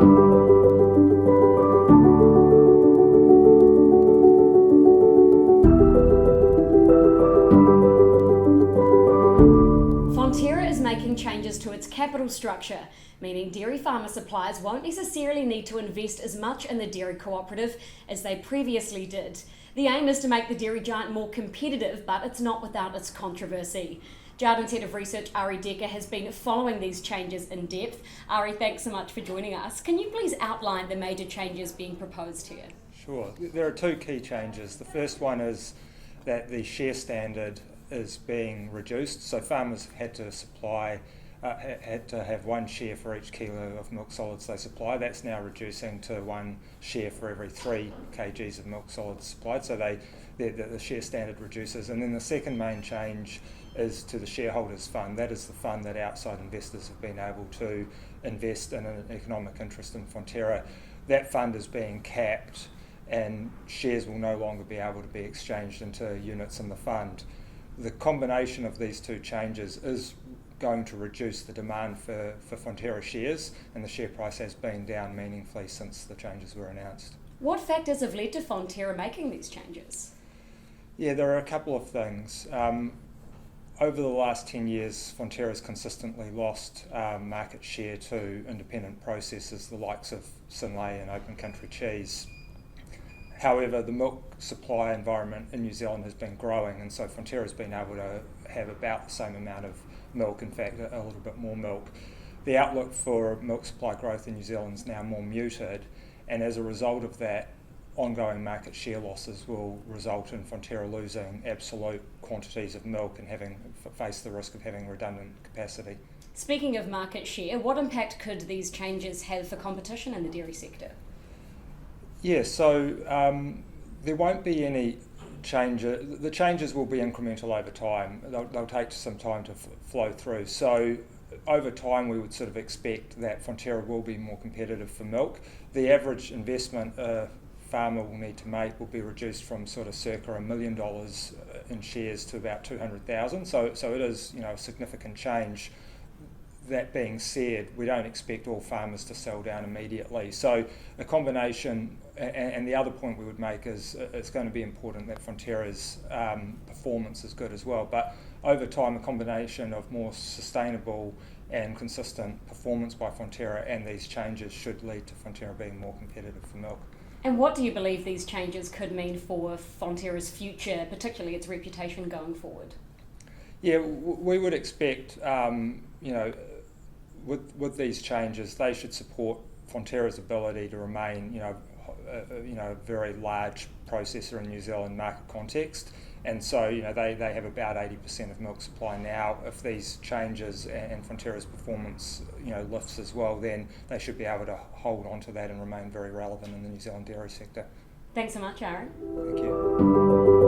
Fonterra is making changes to its capital structure, meaning dairy farmer suppliers won't necessarily need to invest as much in the dairy cooperative as they previously did. The aim is to make the dairy giant more competitive, but it's not without its controversy. Jarden's Head of Research, Arie Dekker, has been following these changes in depth. Arie, thanks so much for joining us. Can you please outline the major changes being proposed here? Sure. There are two key changes. The first one is that the share standard is being reduced. So farmers had to have 1 share for each kilo of milk solids they supply. That's now reducing to 1 share for every 3 kgs of milk solids supplied. So the share standard reduces. And then the second main change is to the shareholders fund. That is the fund that outside investors have been able to invest in an economic interest in Fonterra. That fund is being capped, and shares will no longer be able to be exchanged into units in the fund. The combination of these two changes is going to reduce the demand for Fonterra shares, and the share price has been down meaningfully since the changes were announced. What factors have led to Fonterra making these changes? Yeah, there are a couple of things. Over the last 10 years, Fonterra has consistently lost market share to independent processors, the likes of Synlait and Open Country Cheese. However, the milk supply environment in New Zealand has been growing, and so Fonterra has been able to have about the same amount of milk, in fact a little bit more milk. The outlook for milk supply growth in New Zealand is now more muted, and as a result of that, ongoing market share losses will result in Fonterra losing absolute quantities of milk and face the risk of having redundant capacity. Speaking of market share, what impact could these changes have for competition in the dairy sector? Yeah, so there won't be any change. The changes will be incremental over time. They'll take some time to flow through. So over time, we would sort of expect that Fonterra will be more competitive for milk. The average investment a farmer will need to make will be reduced from sort of circa $1 million in shares to about 200,000. So it is, a significant change. That being said, we don't expect all farmers to sell down immediately. So a combination, and the other point we would make is it's going to be important that Fonterra's performance is good as well. But over time, a combination of more sustainable and consistent performance by Fonterra and these changes should lead to Fonterra being more competitive for milk. And what do you believe these changes could mean for Fonterra's future, particularly its reputation going forward? Yeah, we would expect, with these changes, they should support Fonterra's ability to remain, a very large processor in New Zealand market context. And so, they have about 80% of milk supply now. If these changes and Fonterra's performance, lifts as well, then they should be able to hold on to that and remain very relevant in the New Zealand dairy sector. Thanks so much, Aaron. Thank you.